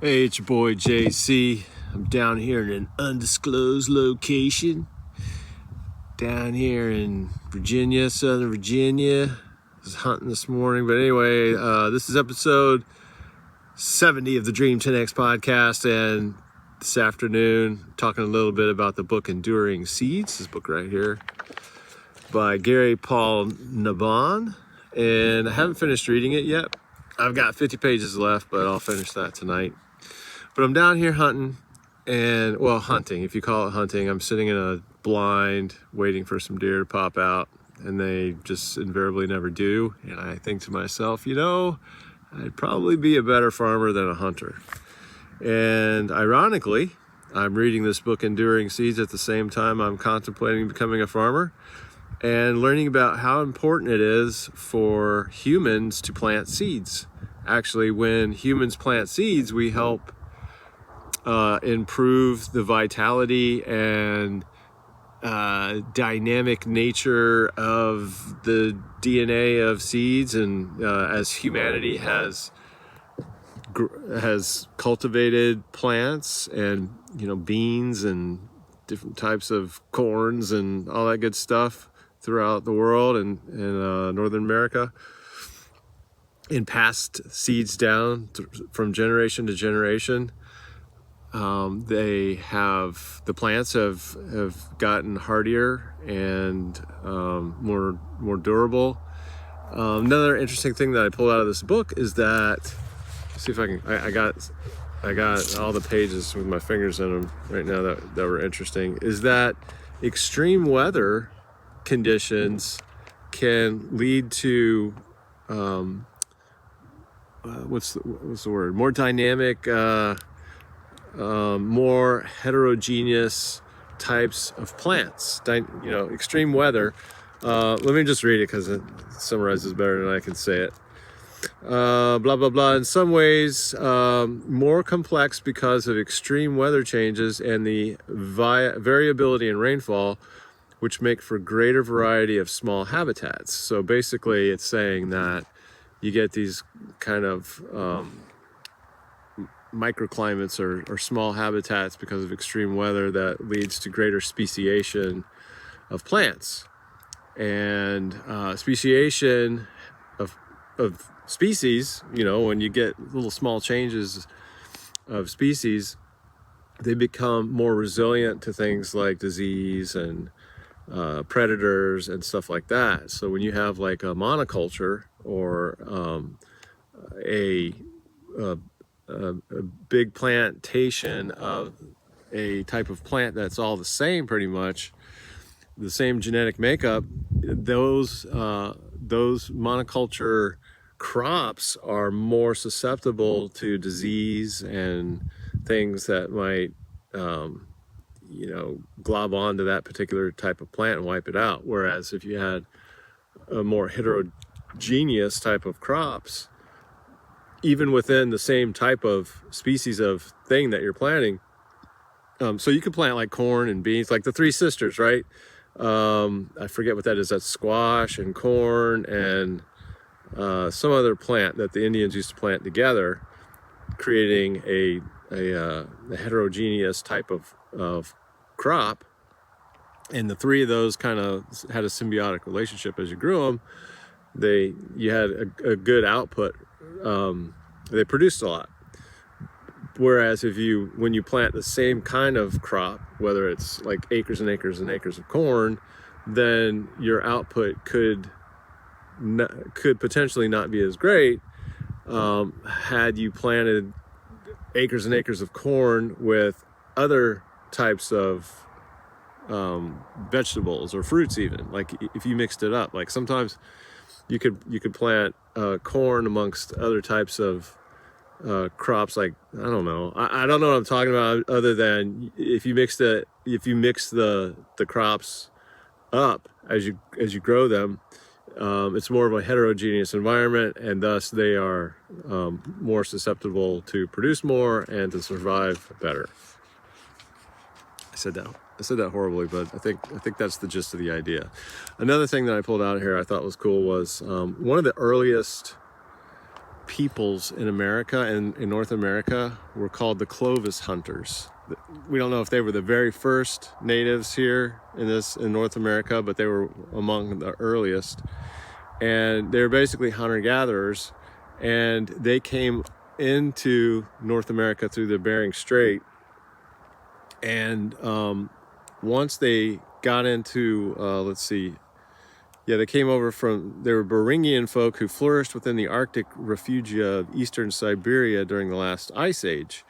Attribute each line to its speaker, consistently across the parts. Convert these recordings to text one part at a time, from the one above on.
Speaker 1: Hey, it's your boy JC. I'm down here in an undisclosed location. Down here in Virginia, Southern Virginia. I was hunting this morning. But anyway, this is episode 70 of the Dream10X podcast. And this afternoon, talking a little bit about the book Enduring Seeds. This book right here by Gary Paul Nabhan. And I haven't finished reading it yet. I've got 50 pages left, but I'll finish that tonight. But I'm down here hunting, hunting, if you call it hunting. I'm sitting in a blind waiting for some deer to pop out, and they just invariably never do. And I think to myself, I'd probably be a better farmer than a hunter. And ironically, I'm reading this book, Enduring Seeds, at the same time I'm contemplating becoming a farmer and learning about how important it is for humans to plant seeds. Actually, when humans plant seeds, we help improve the vitality and dynamic nature of the DNA of seeds, and as humanity has cultivated plants and beans and different types of corns and all that good stuff throughout the world and Northern America, and passed seeds down from generation to generation. The plants have gotten hardier and more durable. Another interesting thing that I pulled out of this book is that, let's see if I can. I got all the pages with my fingers in them right now that were interesting. Is that extreme weather conditions can lead to what's the word? More dynamic. More heterogeneous types of plants. Extreme weather. Let me just read it because it summarizes better than I can say it. Blah, blah, blah. In some ways, more complex because of extreme weather changes and the variability in rainfall, which make for greater variety of small habitats. So basically, it's saying that you get these kind of microclimates or small habitats because of extreme weather that leads to greater speciation of plants. And speciation of species, when you get little small changes of species, they become more resilient to things like disease and predators and stuff like that. So when you have like a monoculture or a big plantation of a type of plant that's all the same, pretty much the same genetic makeup, those monoculture crops are more susceptible to disease and things that might glob onto that particular type of plant and wipe it out. Whereas if you had a more heterogeneous type of crops, even within the same type of species of thing that you're planting. So you could plant like corn and beans, like the Three Sisters, right? I forget what that is. That's squash and corn and some other plant that the Indians used to plant together, creating a heterogeneous type of crop. And the three of those kind of had a symbiotic relationship as you grew them. You had a good output. They produced a lot. Whereas when you plant the same kind of crop, whether it's like acres and acres and acres of corn, then your output could potentially not be as great had you planted acres and acres of corn with other types of vegetables or fruits. Even like if you mixed it up, like sometimes you could plant corn amongst other types of crops. Like I don't know what I'm talking about, other than if you mix the crops up as you grow them, it's more of a heterogeneous environment, and thus they are more susceptible to produce more and to survive better. I said that horribly, but I think that's the gist of the idea. Another thing that I pulled out here I thought was cool was one of the earliest peoples in America and in North America were called the Clovis hunters. We don't know if they were the very first natives here in North America, but they were among the earliest. And they were basically hunter-gatherers, and they came into North America through the Bering Strait. And once they got into, they came over they were Beringian folk who flourished within the Arctic refugia of eastern Siberia during the last ice age.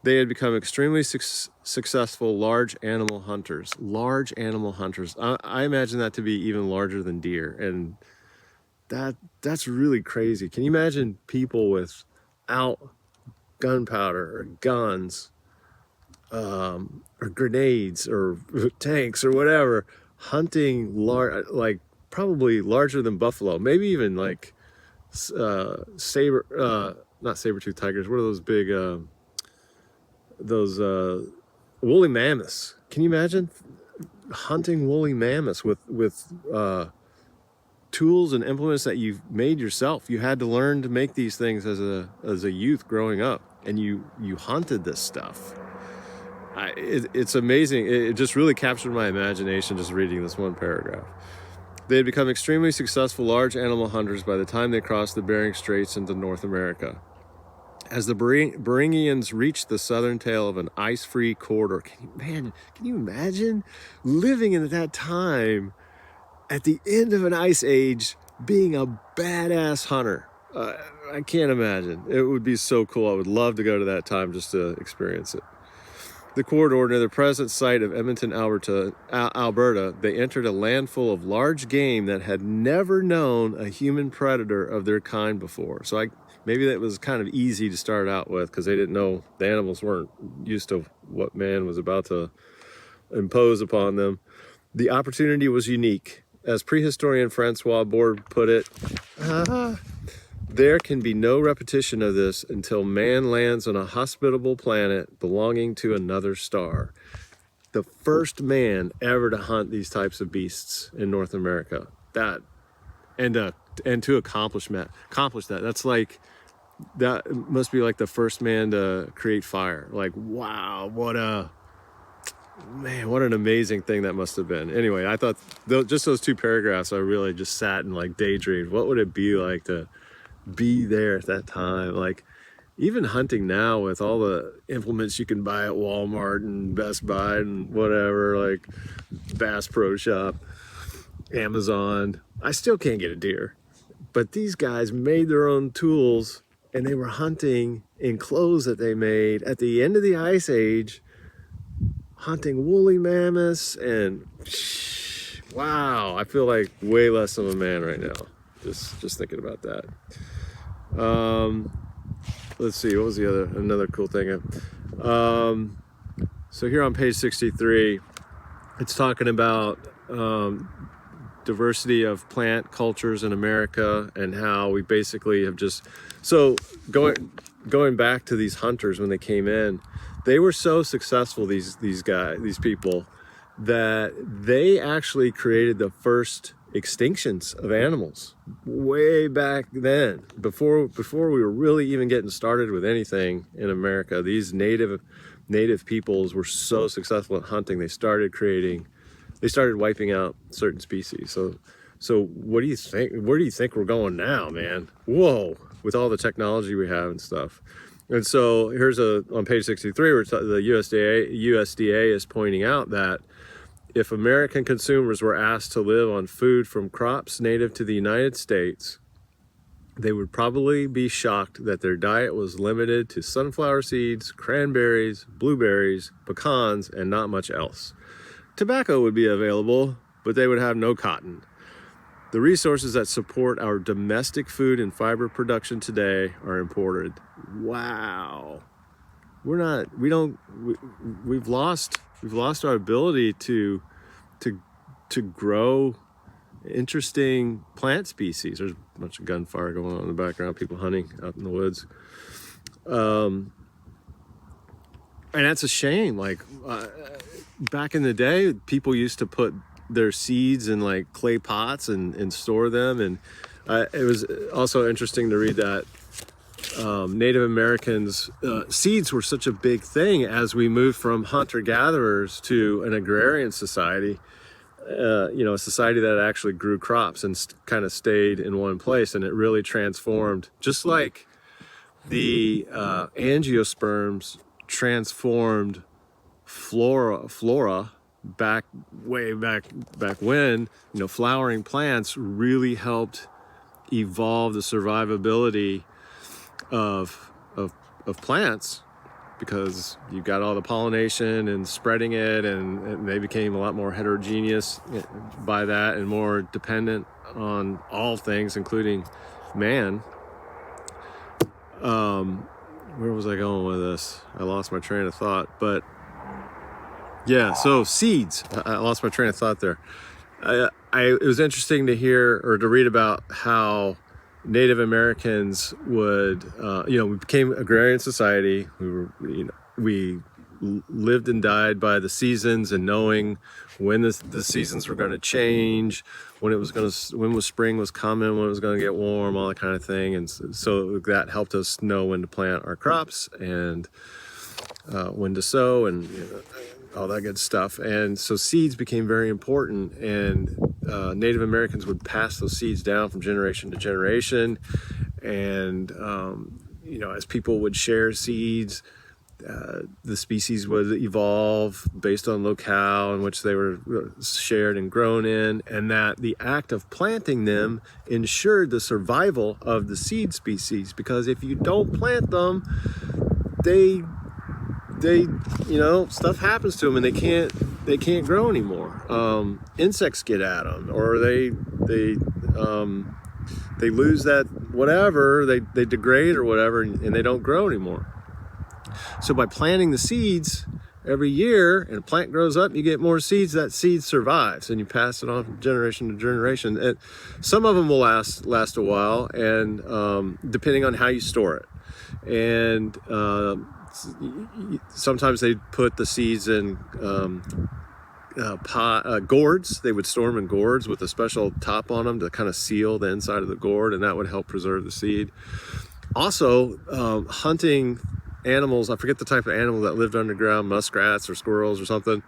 Speaker 1: They had become extremely successful large animal hunters. Large animal hunters. I imagine that to be even larger than deer. And that's really crazy. Can you imagine people without gunpowder or guns or grenades or tanks or whatever, hunting probably larger than buffalo, maybe even like not saber-toothed tigers. What are those big woolly mammoths? Can you imagine hunting woolly mammoths with tools and implements that you've made yourself? You had to learn to make these things as a youth growing up, and you hunted this stuff. It's amazing. It just really captured my imagination just reading this one paragraph. They had become extremely successful large animal hunters by the time they crossed the Bering Straits into North America. As the Beringians reached the southern tail of an ice-free corridor, can you imagine living at that time at the end of an ice age, being a badass hunter? I can't imagine. It would be so cool. I would love to go to that time just to experience it. The corridor near the present site of Edmonton, Alberta, they entered a land full of large game that had never known a human predator of their kind before. So maybe that was kind of easy to start out with because they didn't know, the animals weren't used to what man was about to impose upon them. The opportunity was unique. As prehistorian Francois Borde put it, there can be no repetition of this until man lands on a hospitable planet belonging to another star. The first man ever to hunt these types of beasts in North America. And to accomplish that, that must be like the first man to create fire. Like, wow, what an amazing thing that must have been. Anyway, I thought just those two paragraphs, I really just sat and like daydreamed. What would it be like to be there at that time? Like, even hunting now with all the implements you can buy at Walmart and Best Buy and whatever, like Bass Pro Shop, Amazon, I still can't get a deer. But these guys made their own tools, and they were hunting in clothes that they made at the end of the Ice Age, hunting woolly mammoths. And wow, I feel like way less of a man right now just thinking about that. Let's see, what was another cool thing? So here on page 63, it's talking about diversity of plant cultures in America and how we basically have going back to these hunters when they came in, they were so successful, these people, that they actually created the first extinctions of animals way back then, before we were really even getting started with anything in America. These native peoples were so successful at hunting, they started wiping out certain species. So what do you think? Where do you think we're going now, man? Whoa, with all the technology we have and stuff. And so here's on page 63 where the USDA is pointing out that if American consumers were asked to live on food from crops native to the United States, they would probably be shocked that their diet was limited to sunflower seeds, cranberries, blueberries, pecans, and not much else. Tobacco would be available, but they would have no cotton. The resources that support our domestic food and fiber production today are imported. Wow. We've lost our ability to grow interesting plant species. There's a bunch of gunfire going on in the background, people hunting out in the woods. And that's a shame. Like, back in the day, people used to put their seeds in like clay pots and store them. And it was also interesting to read that Native Americans, seeds were such a big thing as we moved from hunter-gatherers to an agrarian society. A society that actually grew crops and kind of stayed in one place, and it really transformed, just like the angiosperms transformed flora way back when. Flowering plants really helped evolve the survivability of plants, because you got all the pollination and spreading it, and they became a lot more heterogeneous by that and more dependent on all things, including man. Where was I going with this? I lost my train of thought, but yeah, so seeds. I lost my train of thought there. It was interesting to hear or to read about how Native Americans would, we became agrarian society. We lived and died by the seasons and knowing when the seasons were going to change, when spring was coming, when it was going to get warm, all that kind of thing. And so that helped us know when to plant our crops and when to sow and all that good stuff. And so seeds became very important, and Native Americans would pass those seeds down from generation to generation. And as people would share seeds, the species would evolve based on locale in which they were shared and grown in, and that the act of planting them ensured the survival of the seed species, because if you don't plant them, they stuff happens to them and they can't grow anymore. Insects get at them, or they lose that whatever, they degrade or whatever, and they don't grow anymore. So by planting the seeds every year, and a plant grows up, you get more seeds, that seed survives, and you pass it on from generation to generation. And some of them will last a while, and depending on how you store it. And sometimes they put the seeds in gourds. They would store them in gourds with a special top on them to kind of seal the inside of the gourd, and that would help preserve the seed. Also, hunting animals, I forget the type of animal that lived underground, muskrats or squirrels or something,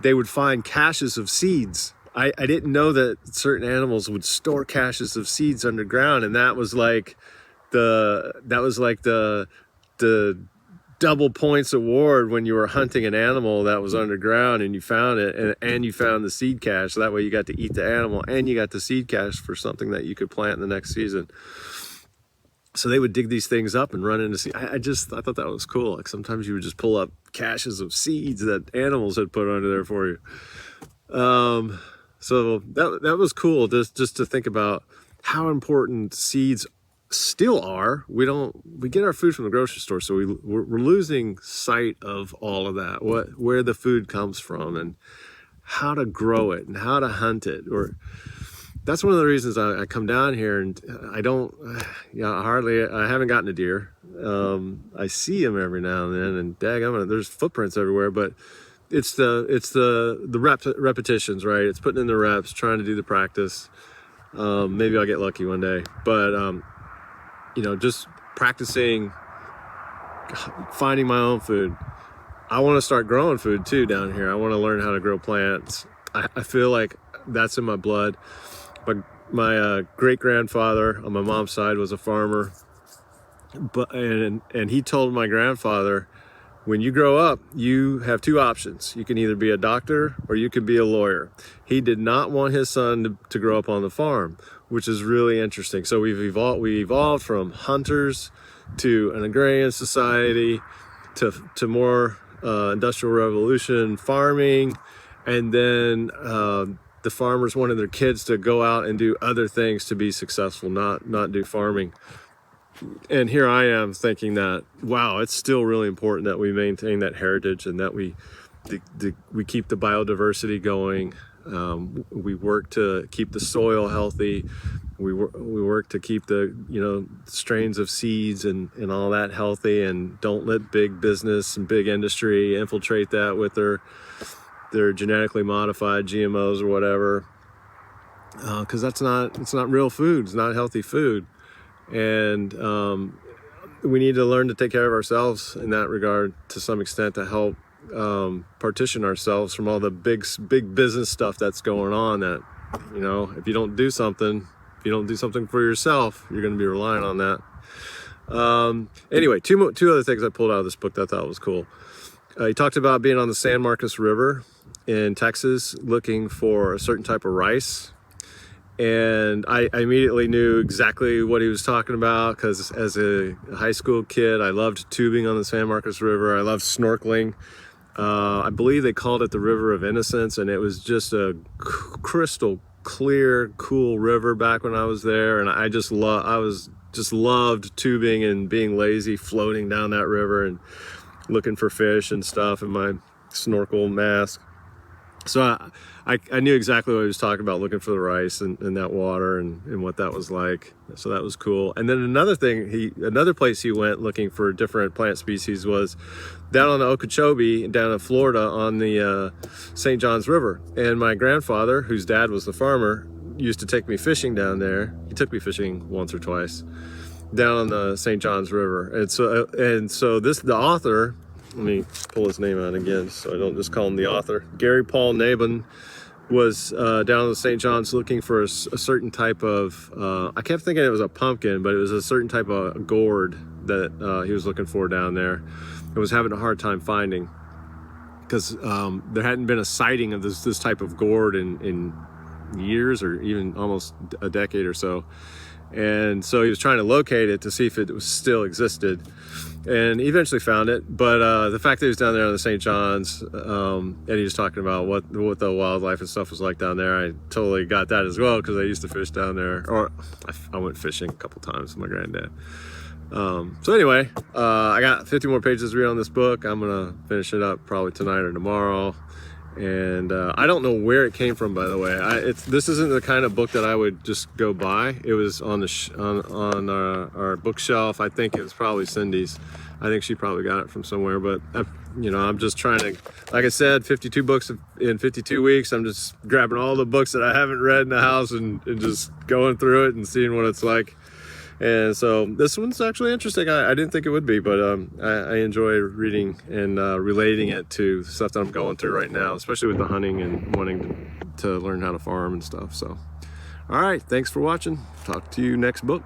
Speaker 1: they would find caches of seeds. I didn't know that certain animals would store caches of seeds underground, and that was like the double points award when you were hunting an animal that was underground and you found it, and you found the seed cache. So that way you got to eat the animal and you got the seed cache for something that you could plant in the next season. So they would dig these things up and run into seed. I thought that was cool. Like sometimes you would just pull up caches of seeds that animals had put under there for you. So that was cool, just to think about how important seeds still are. We get our food from the grocery store, so we're losing sight of all of that, where the food comes from and how to grow it and how to hunt it. That's one of the reasons I come down here, and I haven't gotten a deer. I see them every now and then, and there's footprints everywhere, but it's the repetitions, right? It's putting in the reps, trying to do the practice. Maybe I'll get lucky one day, but just practicing finding my own food. I want to start growing food too down here. I want to learn how to grow plants. I feel like that's in my blood. My great-grandfather on my mom's side was a farmer, and he told my grandfather, when you grow up, you have two options. You can either be a doctor or you can be a lawyer. He did not want his son to grow up on the farm, which is really interesting. So we evolved from hunters to an agrarian society to more industrial revolution farming, and then the farmers wanted their kids to go out and do other things to be successful, not do farming. And here I am thinking that, wow, it's still really important that we maintain that heritage and that we keep the biodiversity going. We work to keep the soil healthy. We work to keep the strains of seeds and all that healthy, and don't let big business and big industry infiltrate that with their genetically modified GMOs or whatever, because it's not real food. It's not healthy food. And we need to learn to take care of ourselves in that regard to some extent, to help partition ourselves from all the big business stuff that's going on. That, you know, if you don't do something for yourself, you're going to be relying on that. Anyway, two other things I pulled out of this book that I thought was cool. He talked about being on the San Marcos River in Texas looking for a certain type of rice. And I immediately knew exactly what he was talking about, because as a high school kid, I loved tubing on the San Marcos River. I loved snorkeling. I believe they called it the River of Innocence, and it was just a crystal clear, cool river back when I was there. And I just loved tubing and being lazy, floating down that river and looking for fish and stuff in my snorkel mask. So I knew exactly what he was talking about, looking for the rice in that water and what that was like. So that was cool. And then another place he went looking for different plant species was down on the Okeechobee, down in Florida on the St. Johns River. And my grandfather, whose dad was the farmer, used to take me fishing down there. He took me fishing once or twice down on the St. Johns River. And so the author, let me pull his name out again so I don't just call him the author. Gary Paul Nabhan was down in the St. John's looking for a certain type of, I kept thinking it was a pumpkin, but it was a certain type of gourd that he was looking for down there. I was having a hard time finding, because there hadn't been a sighting of this type of gourd in years, or even almost a decade or so. And so he was trying to locate it to see if it still existed, and he eventually found it. But the fact that he was down there on the St. John's, and he was talking about what the wildlife and stuff was like down there, I totally got that as well, because I used to fish down there, or I went fishing a couple times with my granddad. So anyway, I got 50 more pages to read on this book. I'm gonna finish it up probably tonight or tomorrow. And I don't know where it came from, by the way. This isn't the kind of book that I would just go buy. It was on on our bookshelf. I think it was probably Cindy's. I think she probably got it from somewhere. But I'm just trying to, like I said, 52 books in 52 weeks. I'm just grabbing all the books that I haven't read in the house and just going through it and seeing what it's like. And so this one's actually interesting. I didn't think it would be, but I enjoy reading and relating it to stuff that I'm going through right now, especially with the hunting and wanting to learn how to farm and stuff. So, all right, thanks for watching. Talk to you next book.